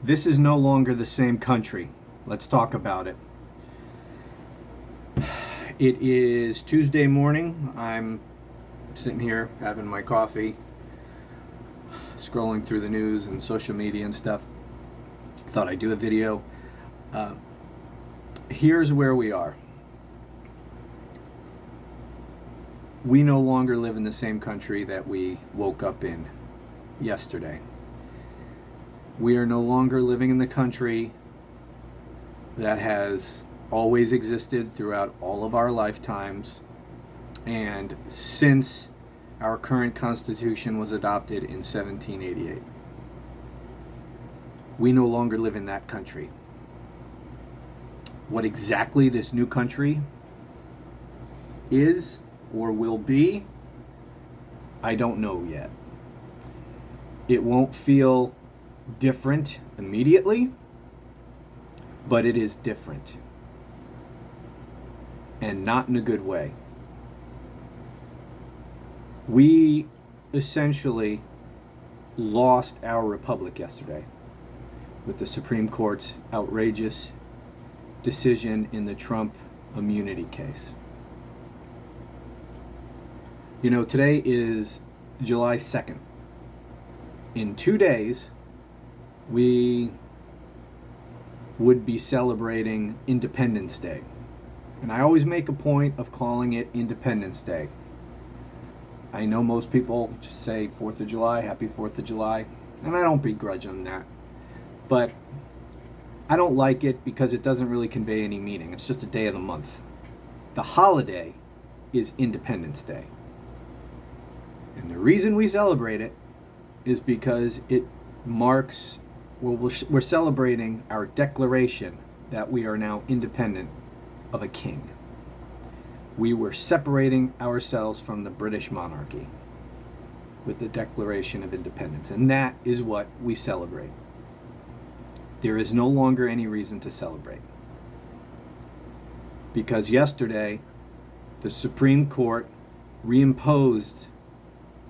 This is no longer the same country. Let's talk about it. It is Tuesday morning. I'm sitting here having my coffee, scrolling through the news and social media and stuff. Thought I'd do a video. Here's where we are. We no longer live in the same country that we woke up in yesterday. We are no longer living in the country that has always existed throughout all of our lifetimes and since our current Constitution was adopted in 1788. We no longer live in that country. What exactly this new country is or will be, I don't know yet. It won't feel different immediately, but it is different. And not in a good way. We essentially lost our republic yesterday with the Supreme Court's outrageous decision in the Trump immunity case. You know, today is July 2nd. In 2 days, we would be celebrating Independence Day. And I always make a point of calling it Independence Day. I know most people just say 4th of July, happy 4th of July, and I don't begrudge them that. But I don't like it because it doesn't really convey any meaning. It's just a day of the month. The holiday is Independence Day. And the reason we celebrate it is because it marks, we're celebrating our declaration that we are now independent of a king. We were separating ourselves from the British monarchy with the Declaration of Independence, and that is what we celebrate. There is no longer any reason to celebrate. Because yesterday, the Supreme Court reimposed,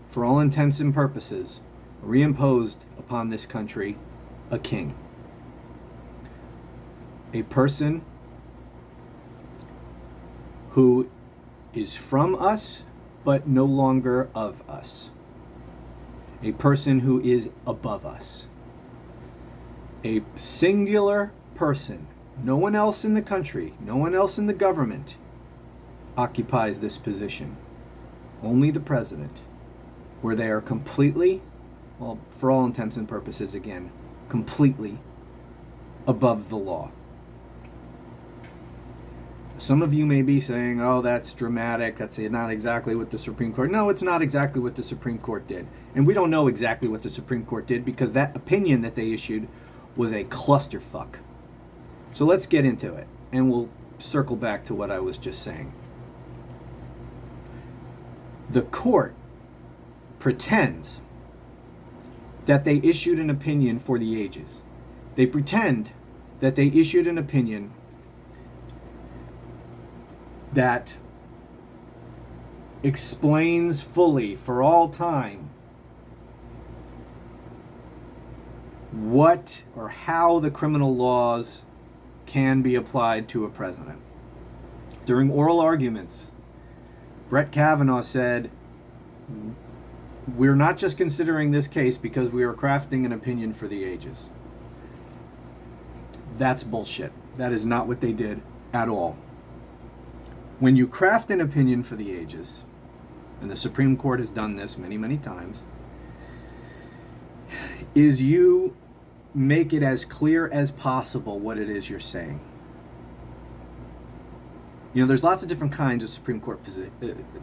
for all intents and purposes, reimposed upon this country a king. A person who is from us, but no longer of us. A person who is above us. A singular person. No one else in the country, no one else in the government occupies this position. Only the president, where they are completely, well, for all intents and purposes again, completely above the law. Some of you may be saying, oh, that's dramatic. That's not exactly what the Supreme Court... No, it's not exactly what the Supreme Court did. And we don't know exactly what the Supreme Court did because that opinion that they issued was a clusterfuck. So let's get into it, and we'll circle back to what I was just saying. The court pretends that they issued an opinion for the ages. They pretend that they issued an opinion that explains fully for all time what or how the criminal laws can be applied to a president. During oral arguments, Brett Kavanaugh said, we're not just considering this case because we are crafting an opinion for the ages. That's bullshit. That is not what they did at all. When you craft an opinion for the ages, and the Supreme Court has done this many, many times, is you make it as clear as possible what it is you're saying. You know, there's lots of different kinds of Supreme Court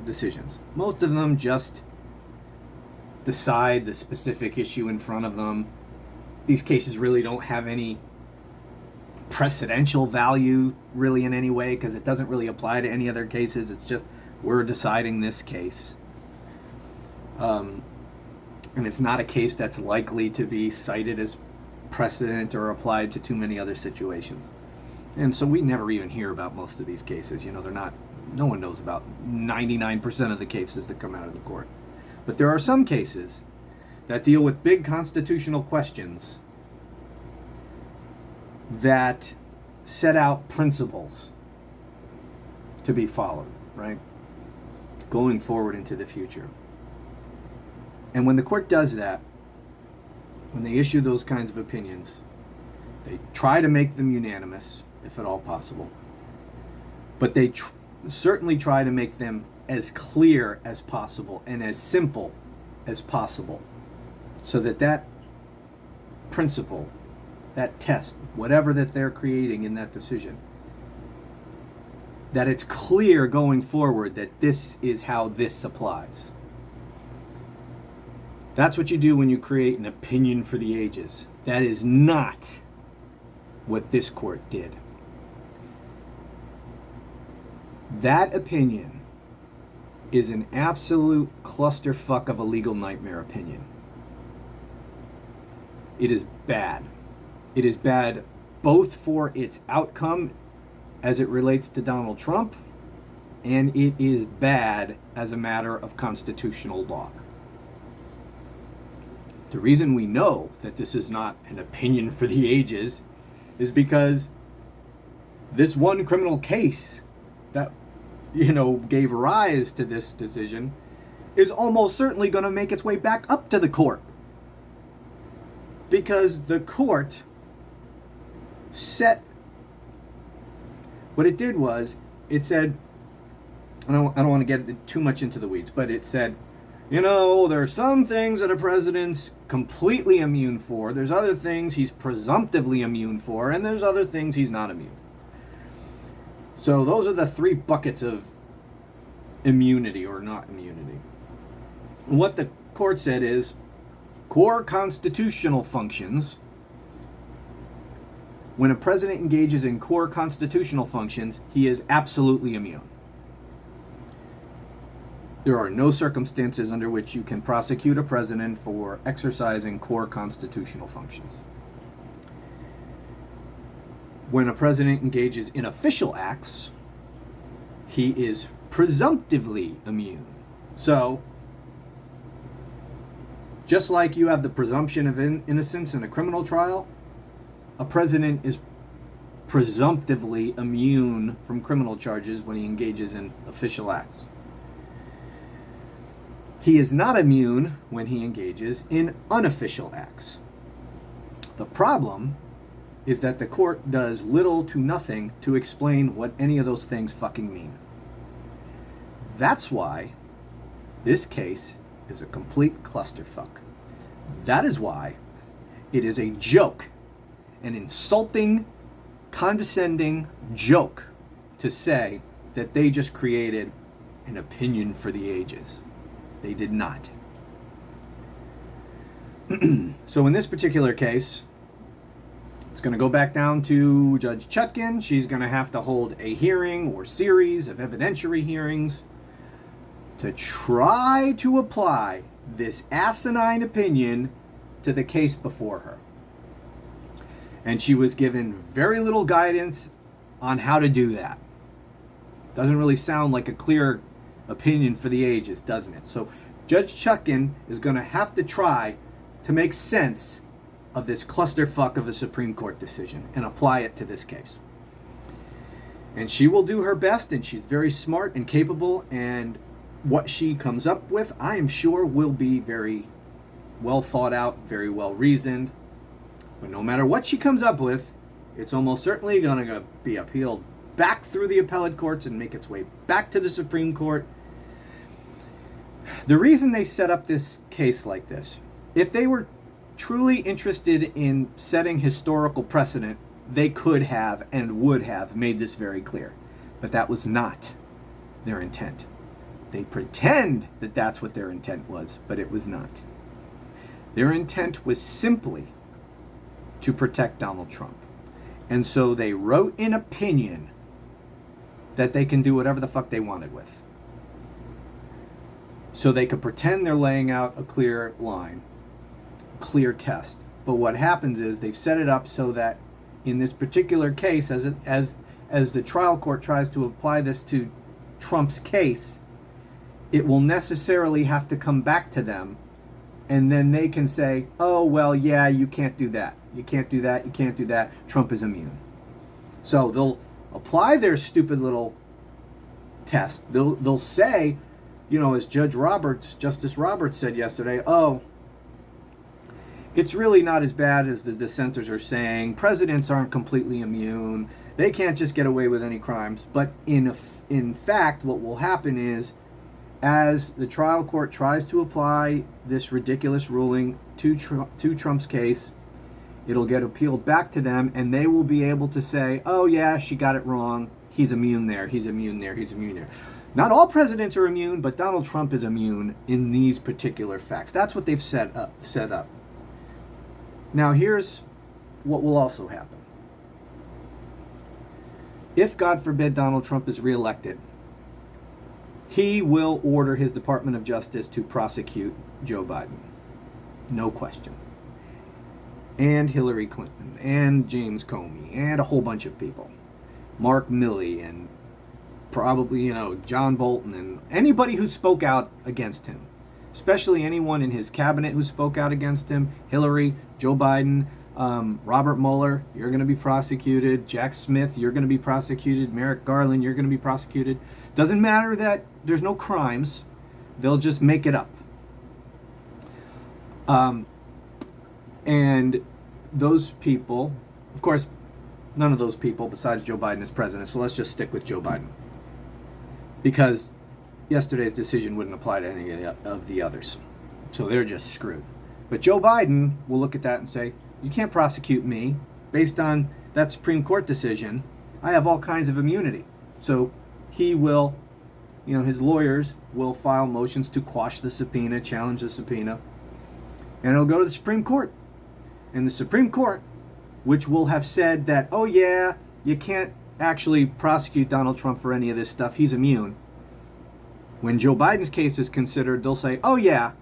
decisions. Most of them just decide the specific issue in front of them. These cases really don't have any precedential value really in any way because it doesn't really apply to any other cases. It's just we're deciding this case. And it's not a case that's likely to be cited as precedent or applied to too many other situations. And so we never even hear about most of these cases. You know, no one knows about 99% of the cases that come out of the court. But there are some cases that deal with big constitutional questions that set out principles to be followed, right? Going forward into the future. And when the court does that, when they issue those kinds of opinions, they try to make them unanimous, if at all possible. But they certainly try to make them as clear as possible and as simple as possible, so that that principle, that test, whatever that they're creating in that decision, that it's clear going forward that this is how this applies. That's what you do when you create an opinion for the ages. That is not what this court did. That opinion is an absolute clusterfuck of a legal nightmare opinion. It is bad. It is bad both for its outcome as it relates to Donald Trump, and it is bad as a matter of constitutional law. The reason we know that this is not an opinion for the ages is because this one criminal case that, gave rise to this decision is almost certainly going to make its way back up to the court. Because the court what it did was, it said, I don't want to get too much into the weeds, but it said, there are some things that a president's completely immune for, there's other things he's presumptively immune for, and there's other things he's not immune for. So those are the three buckets of immunity or not immunity. And what the court said is, core constitutional functions, when a president engages in core constitutional functions, he is absolutely immune. There are no circumstances under which you can prosecute a president for exercising core constitutional functions. When a president engages in official acts, he is presumptively immune. So, just like you have the presumption of innocence in a criminal trial, a president is presumptively immune from criminal charges when he engages in official acts. He is not immune when he engages in unofficial acts. The problem is that the court does little to nothing to explain what any of those things fucking mean. That's why this case is a complete clusterfuck. That is why it is a joke, an insulting, condescending joke to say that they just created an opinion for the ages. They did not. So in this particular case, it's going to go back down to Judge Chutkin. She's going to have to hold a hearing or series of evidentiary hearings to try to apply this asinine opinion to the case before her. And she was given very little guidance on how to do that. Doesn't really sound like a clear opinion for the ages, doesn't it? So Judge Chutkin is going to have to try to make sense of this clusterfuck of a Supreme Court decision and apply it to this case. And she will do her best, and she's very smart and capable, and what she comes up with, I am sure, will be very well thought out, very well reasoned. But no matter what she comes up with, it's almost certainly going to be appealed back through the appellate courts and make its way back to the Supreme Court. The reason they set up this case like this, if they were truly interested in setting historical precedent, they could have and would have made this very clear. But that was not their intent. They pretend that that's what their intent was, but it was not. Their intent was simply to protect Donald Trump. And so they wrote an opinion that they can do whatever the fuck they wanted with. So they could pretend they're laying out a clear line, clear test. But what happens is they've set it up so that in this particular case, as the trial court tries to apply this to Trump's case, it will necessarily have to come back to them and then they can say, oh, well, yeah, you can't do that. You can't do that. You can't do that. Trump is immune. So they'll apply their stupid little test. They'll say, as Justice Roberts said yesterday, oh, it's really not as bad as the dissenters are saying. Presidents aren't completely immune. They can't just get away with any crimes. But in fact, what will happen is, as the trial court tries to apply this ridiculous ruling to Trump's case, it'll get appealed back to them, and they will be able to say, oh yeah, she got it wrong. He's immune there. He's immune there. He's immune there. Not all presidents are immune, but Donald Trump is immune in these particular facts. That's what they've set up. Now, here's what will also happen. If, God forbid, Donald Trump is reelected, he will order his Department of Justice to prosecute Joe Biden. No question. And Hillary Clinton, and James Comey, and a whole bunch of people. Mark Milley, and probably, John Bolton, and anybody who spoke out against him. Especially anyone in his cabinet who spoke out against him. Hillary, Joe Biden, Robert Mueller, you're going to be prosecuted. Jack Smith, you're going to be prosecuted. Merrick Garland, you're going to be prosecuted. Doesn't matter that there's no crimes. They'll just make it up. And those people, of course, none of those people besides Joe Biden is president, so let's just stick with Joe Biden. Because yesterday's decision wouldn't apply to any of the others. So they're just screwed. But Joe Biden will look at that and say, you can't prosecute me based on that Supreme Court decision. I have all kinds of immunity. So he will, his lawyers will file motions to quash the subpoena, challenge the subpoena, and it'll go to the Supreme Court. And the Supreme Court, which will have said that, oh yeah, you can't actually prosecute Donald Trump for any of this stuff. He's immune. When Joe Biden's case is considered, they'll say, oh yeah,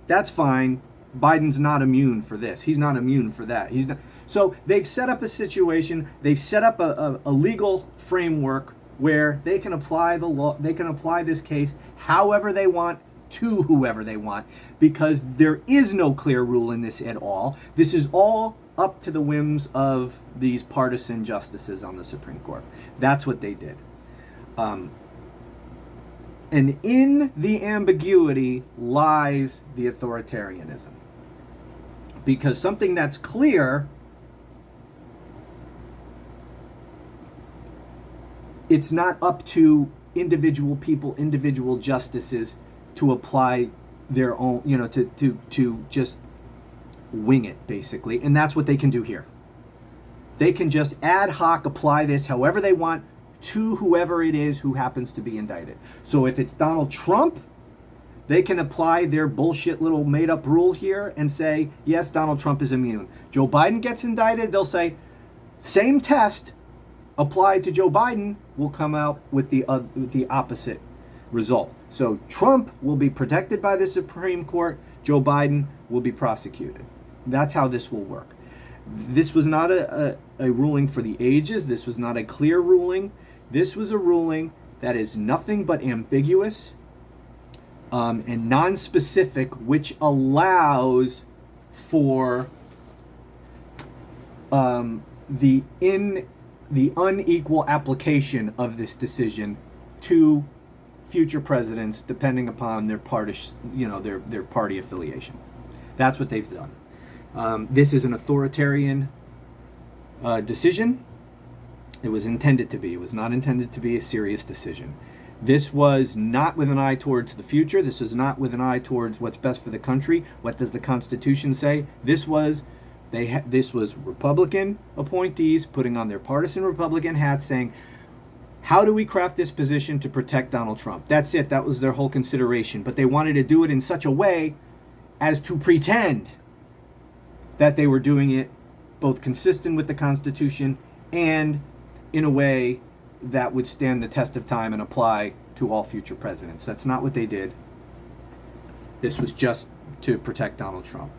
that's fine. Biden's not immune for this. He's not immune for that. He's not. So they've set up a situation. They've set up a legal framework where they can apply the law. They can apply this case however they want to whoever they want, because there is no clear rule in this at all. This is all up to the whims of these partisan justices on the Supreme Court. That's what they did. And in the ambiguity lies the authoritarianism. Because something that's clear, it's not up to individual people, individual justices to apply their own, to just wing it, basically. And that's what they can do here. They can just ad hoc apply this however they want to whoever it is who happens to be indicted. So if it's Donald Trump, they can apply their bullshit little made-up rule here and say, yes, Donald Trump is immune. Joe Biden gets indicted, they'll say, same test applied to Joe Biden will come out with the opposite result. So Trump will be protected by the Supreme Court, Joe Biden will be prosecuted. That's how this will work. This was not a ruling for the ages. This was not a clear ruling. This was a ruling that is nothing but ambiguous and non-specific, which allows for the unequal application of this decision to future presidents, depending upon their party, their party affiliation. That's what they've done. This is an authoritarian decision. It was intended to be. It was not intended to be a serious decision. This was not with an eye towards the future. This was not with an eye towards what's best for the country. What does the Constitution say? This was Republican appointees putting on their partisan Republican hats, saying, how do we craft this position to protect Donald Trump? That's it. That was their whole consideration. But they wanted to do it in such a way as to pretend that they were doing it both consistent with the Constitution and in a way that would stand the test of time and apply to all future presidents. That's not what they did. This was just to protect Donald Trump.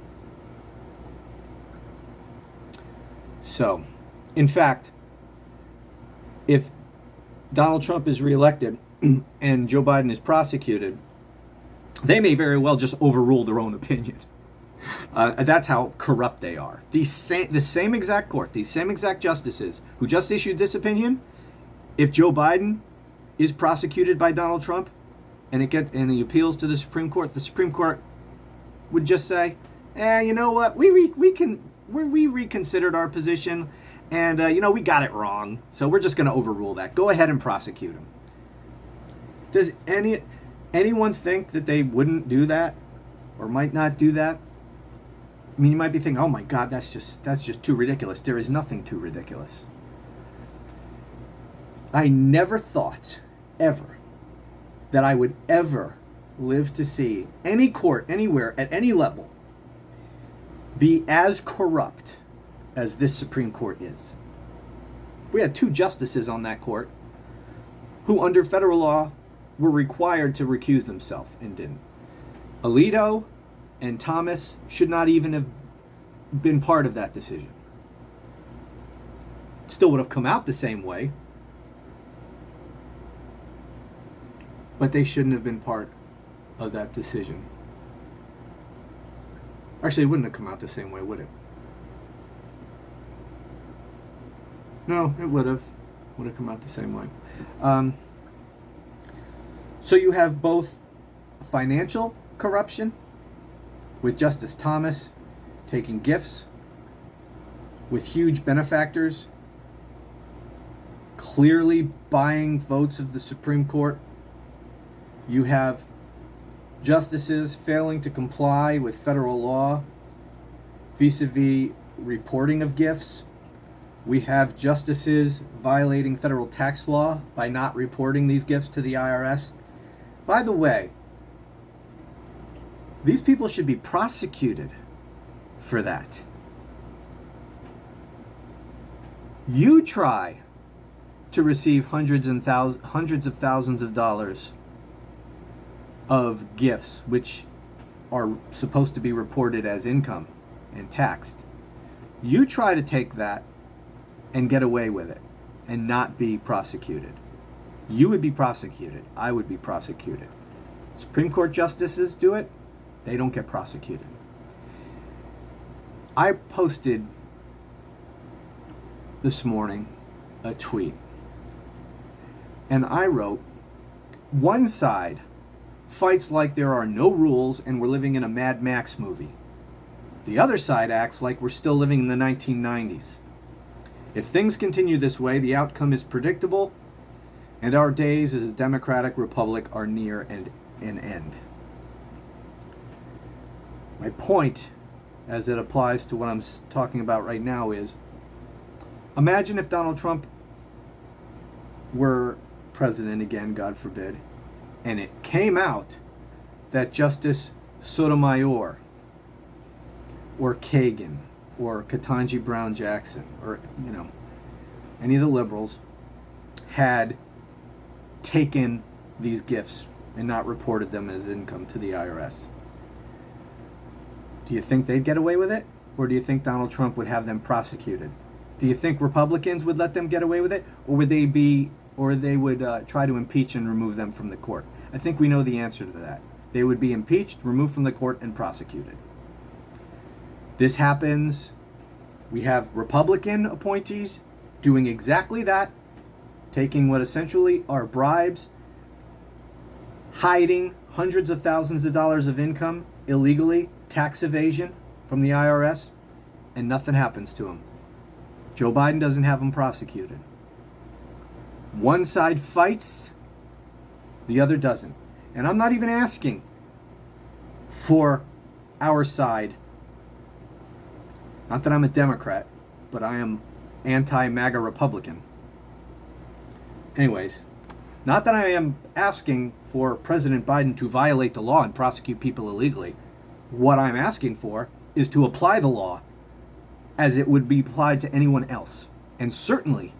So, in fact, if Donald Trump is reelected and Joe Biden is prosecuted, they may very well just overrule their own opinion. That's how corrupt they are. The same exact court, these same exact justices who just issued this opinion, if Joe Biden is prosecuted by Donald Trump and he appeals to the Supreme Court would just say, you know what, we reconsidered our position, and we got it wrong, so we're just going to overrule that. Go ahead and prosecute him. Does anyone think that they wouldn't do that, or might not do that? I mean, you might be thinking, oh my God, that's just too ridiculous. There is nothing too ridiculous. I never thought, ever, that I would ever live to see any court, anywhere, at any level, be as corrupt as this Supreme Court is. We had 2 justices on that court who, under federal law, were required to recuse themselves and didn't. Alito and Thomas should not even have been part of that decision. It still would have come out the same way, but they shouldn't have been part of that decision. Actually, it wouldn't have come out the same way, would it? No, it would have. Would have come out the same way. So you have both financial corruption, with Justice Thomas taking gifts, with huge benefactors clearly buying votes of the Supreme Court. You have justices failing to comply with federal law vis-a-vis reporting of gifts. We have justices violating federal tax law by not reporting these gifts to the IRS. By the way, these people should be prosecuted for that. You try to receive hundreds of thousands of dollars of gifts, which are supposed to be reported as income and taxed. You try to take that and get away with it and not be prosecuted. You would be prosecuted. I would be prosecuted. Supreme Court justices do it. They don't get prosecuted. I posted this morning a tweet, and I wrote, one side fights like there are no rules and we're living in a Mad Max movie. The other side acts like we're still living in the 1990s. If things continue this way, the outcome is predictable, and our days as a democratic republic are near an end. My point, as it applies to what I'm talking about right now, is imagine if Donald Trump were president again, God forbid, and it came out that Justice Sotomayor or Kagan or Ketanji Brown Jackson or, any of the liberals had taken these gifts and not reported them as income to the IRS. Do you think they'd get away with it? Or do you think Donald Trump would have them prosecuted? Do you think Republicans would let them get away with it? Or would they try to impeach and remove them from the court? I think we know the answer to that. They would be impeached, removed from the court, and prosecuted. This happens. We have Republican appointees doing exactly that, taking what essentially are bribes, hiding hundreds of thousands of dollars of income illegally, tax evasion from the IRS, and nothing happens to them. Joe Biden doesn't have them prosecuted. One side fights, the other doesn't. And I'm not even asking for our side. Not that I'm a Democrat, but I am anti-MAGA Republican. Anyways, not that I am asking for President Biden to violate the law and prosecute people illegally. What I'm asking for is to apply the law as it would be applied to anyone else. And certainly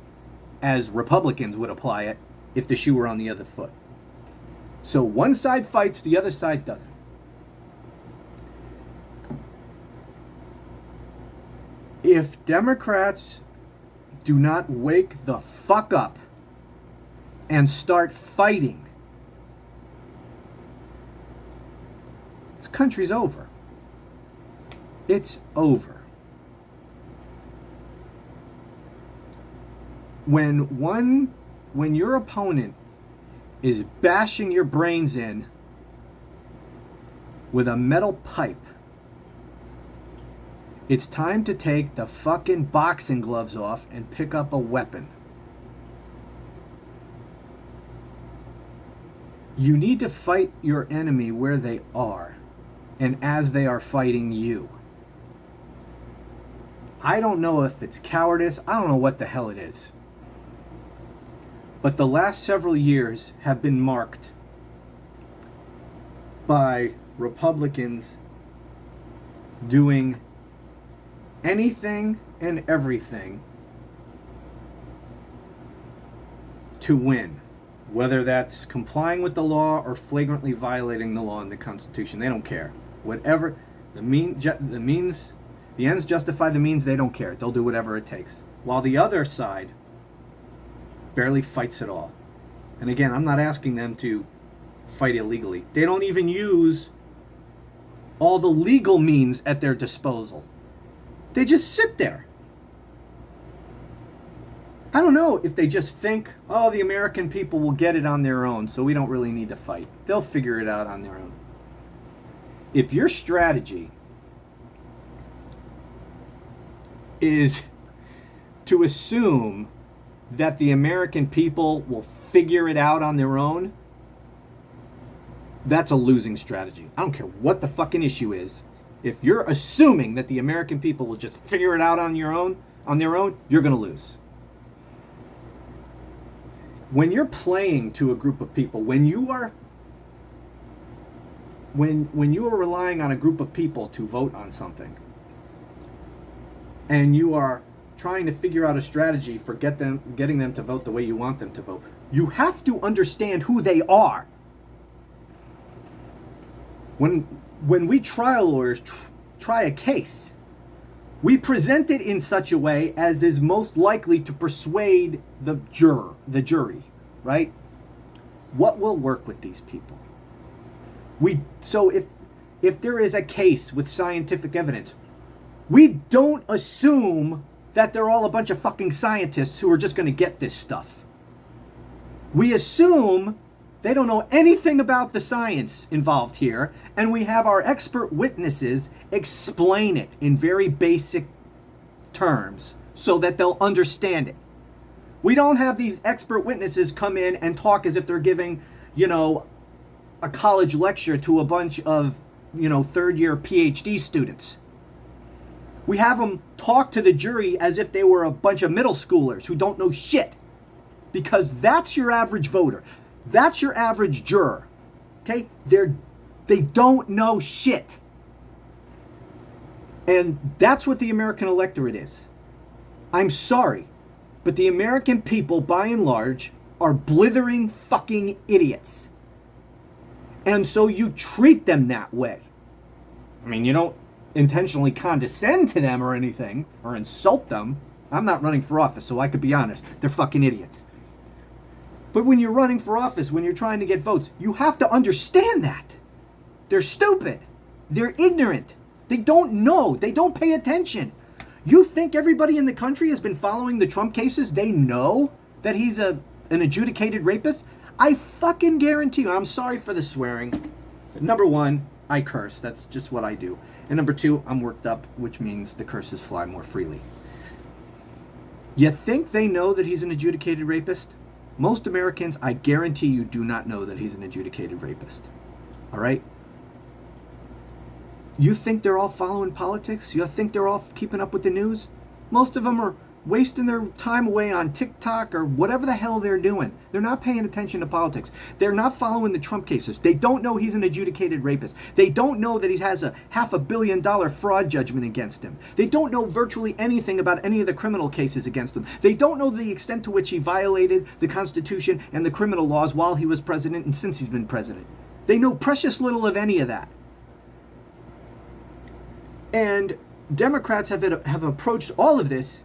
as Republicans would apply it if the shoe were on the other foot. So one side fights, the other side doesn't. If Democrats do not wake the fuck up and start fighting, this country's over. It's over. When your opponent is bashing your brains in with a metal pipe, it's time to take the fucking boxing gloves off and pick up a weapon. You need to fight your enemy where they are and as they are fighting you. I don't know if it's cowardice. I don't know what the hell it is. But the last several years have been marked by Republicans doing anything and everything to win, whether that's complying with the law or flagrantly violating the law and the Constitution. They don't care. Whatever the ends justify the means. They don't care. They'll do whatever it takes. While the other side barely fights at all. And again, I'm not asking them to fight illegally. They don't even use all the legal means at their disposal. They just sit there. I don't know if they just think, oh, the American people will get it on their own, so we don't really need to fight. They'll figure it out on their own. If your strategy is to assume that the American people will figure it out on their own, that's a losing strategy. I don't care what the fucking issue is. If you're assuming that the American people will just figure it out on their own, you're going to lose. When you're playing to a group of people, when you are relying on a group of people to vote on something, and you are trying to figure out a strategy for getting them to vote the way you want them to vote, you have to understand who they are. When we trial lawyers try a case, we present it in such a way as is most likely to persuade the jury, right? What will work with these people? So if there is a case with scientific evidence, we don't assume that they're all a bunch of fucking scientists who are just going to get this stuff. We assume they don't know anything about the science involved here, and we have our expert witnesses explain it in very basic terms so that they'll understand it. We don't have these expert witnesses come in and talk as if they're giving, a college lecture to a bunch of, third-year PhD students. We have them talk to the jury as if they were a bunch of middle schoolers who don't know shit. Because that's your average voter. That's your average juror. Okay? They don't know shit. And that's what the American electorate is. I'm sorry, but the American people, by and large, are blithering fucking idiots. And so you treat them that way. I mean, you don't intentionally condescend to them or anything, or insult them. I'm not running for office, so I could be honest. They're fucking idiots. But when you're running for office, when you're trying to get votes, you have to understand that. They're stupid. They're ignorant. They don't know. They don't pay attention. You think everybody in the country has been following the Trump cases? They know that he's an adjudicated rapist? I fucking guarantee you. I'm sorry for the swearing. Number one, I curse. That's just what I do. And number two, I'm worked up, which means the curses fly more freely. You think they know that he's an adjudicated rapist? Most Americans, I guarantee you, do not know that he's an adjudicated rapist. All right? You think they're all following politics? You think they're all keeping up with the news? Most of them are wasting their time away on TikTok or whatever the hell they're doing. They're not paying attention to politics. They're not following the Trump cases. They don't know he's an adjudicated rapist. They don't know that he has a $500 million fraud judgment against him. They don't know virtually anything about any of the criminal cases against him. They don't know the extent to which he violated the Constitution and the criminal laws while he was president and since he's been president. They know precious little of any of that. And Democrats have approached all of this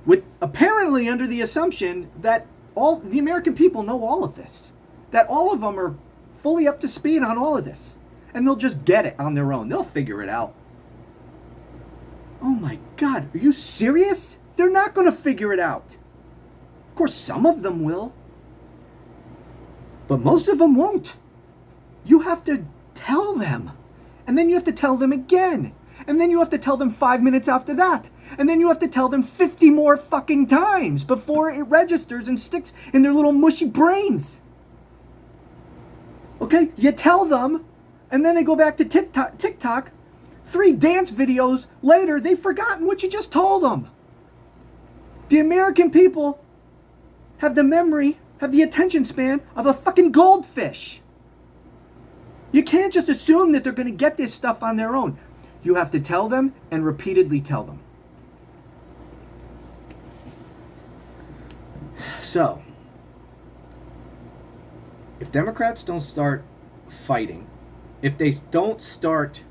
with apparently under the assumption that all the American people know all of this, that all of them are fully up to speed on all of this, and they'll just get it on their own. They'll figure it out. Oh my God, are you serious? They're not going to figure it out. Of course, some of them will, but most of them won't. You have to tell them, and then you have to tell them again, and then you have to tell them 5 minutes after that, and then you have to tell them 50 more fucking times before it registers and sticks in their little mushy brains. Okay, you tell them, and then they go back to TikTok. 3 dance videos later, they've forgotten what you just told them. The American people have the memory, have the attention span of a fucking goldfish. You can't just assume that they're going to get this stuff on their own. You have to tell them and repeatedly tell them. So, if Democrats don't start fighting, if they don't start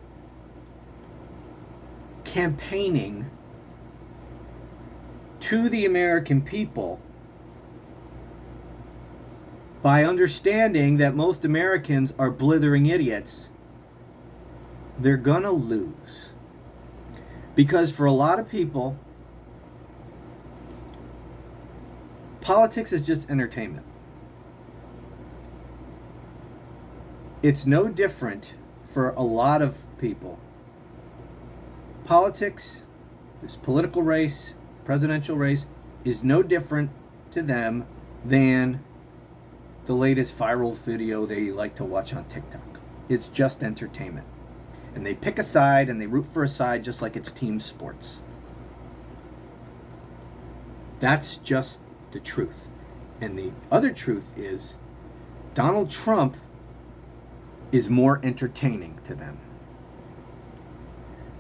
campaigning to the American people by understanding that most Americans are blithering idiots, they're gonna lose. Because for a lot of people, politics is just entertainment. It's no different for a lot of people. Politics, this political race, presidential race, is no different to them than the latest viral video they like to watch on TikTok. It's just entertainment. And they pick a side and they root for a side just like it's team sports. That's just the truth. And the other truth is Donald Trump is more entertaining to them.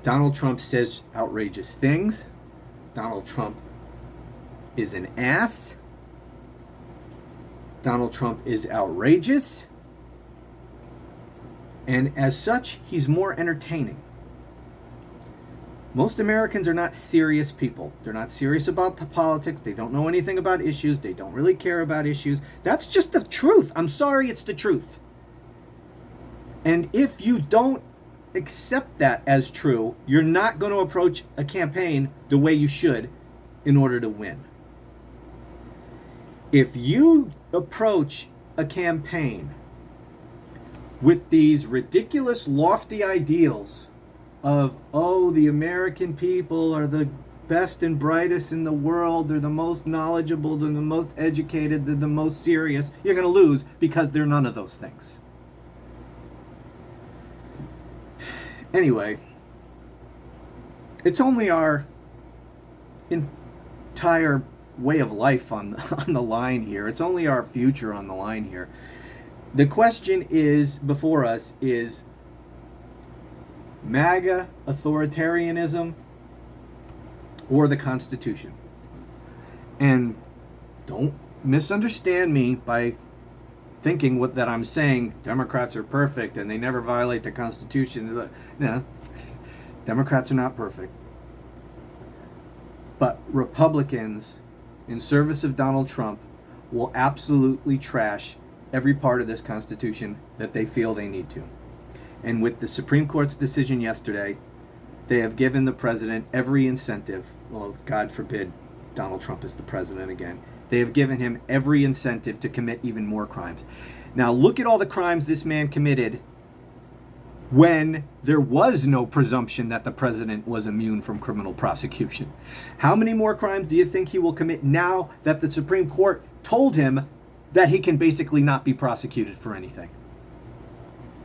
Donald Trump says outrageous things. Donald Trump is an ass. Donald Trump is outrageous. And as such, he's more entertaining. Most Americans are not serious people. They're not serious about the politics. They don't know anything about issues. They don't really care about issues. That's just the truth. I'm sorry, it's the truth. And if you don't accept that as true, you're not going to approach a campaign the way you should in order to win. If you approach a campaign with these ridiculous, lofty ideals of, oh, the American people are the best and brightest in the world, they're the most knowledgeable, they're the most educated, they're the most serious, you're going to lose because they're none of those things. Anyway, it's only our entire way of life on the line here. It's only our future on the line here. The question is before us is MAGA authoritarianism or the Constitution. And don't misunderstand me by thinking that I'm saying Democrats are perfect and they never violate the Constitution. No, Democrats are not perfect. But Republicans, in service of Donald Trump, will absolutely trash every part of this Constitution that they feel they need to. And with the Supreme Court's decision yesterday, they have given the president every incentive. Well, God forbid Donald Trump is the president again. They have given him every incentive to commit even more crimes. Now, look at all the crimes this man committed when there was no presumption that the president was immune from criminal prosecution. How many more crimes do you think he will commit now that the Supreme Court told him that he can basically not be prosecuted for anything?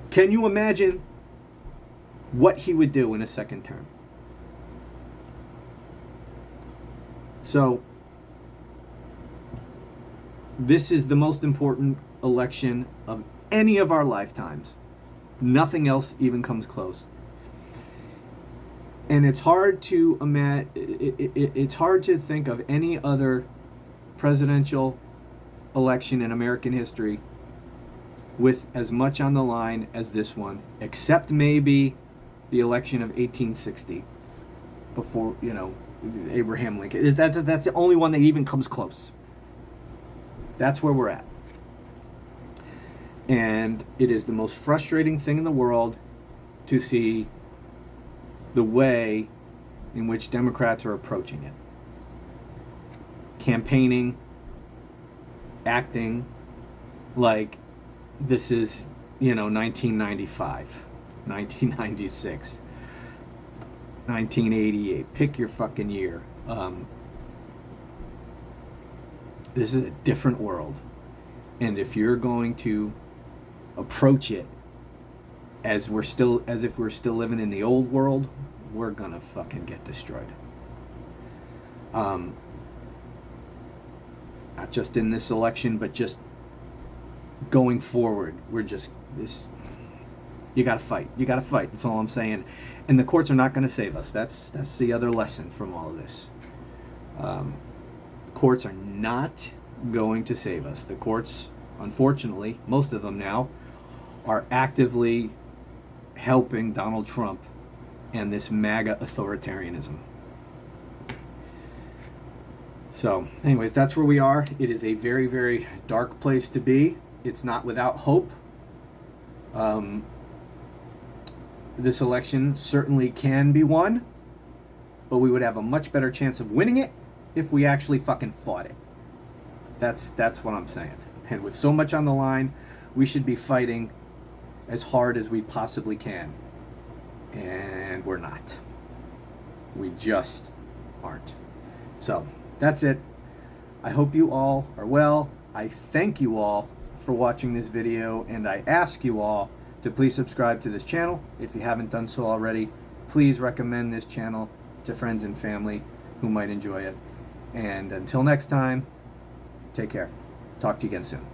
Can you imagine what he would do in a second term? So, this is the most important election of any of our lifetimes. Nothing else even comes close. And it's hard to it's hard to think of any other presidential election in American history with as much on the line as this one, except maybe the election of 1860 before, Abraham Lincoln. That's the only one that even comes close. That's where we're at. And it is the most frustrating thing in the world to see the way in which Democrats are approaching it. Campaigning, acting like this is, 1995, 1996, 1988. Pick your fucking year. This is a different world. And if you're going to approach it as if we're still living in the old world, we're gonna fucking get destroyed. Not just in this election, but just going forward. You gotta fight. That's all I'm saying. And the courts are not gonna save us. That's the other lesson from all of this. Courts are not going to save us. The courts, unfortunately, most of them now, are actively helping Donald Trump and this MAGA authoritarianism. So, anyways, that's where we are. It is a very, very dark place to be. It's not without hope. This election certainly can be won, but we would have a much better chance of winning it if we actually fucking fought it. That's what I'm saying. And with so much on the line, we should be fighting as hard as we possibly can. And we're not. We just aren't. So, that's it. I hope you all are well. I thank you all for watching this video, and I ask you all to please subscribe to this channel. If you haven't done so already, please recommend this channel to friends and family who might enjoy it. And until next time, take care. Talk to you again soon.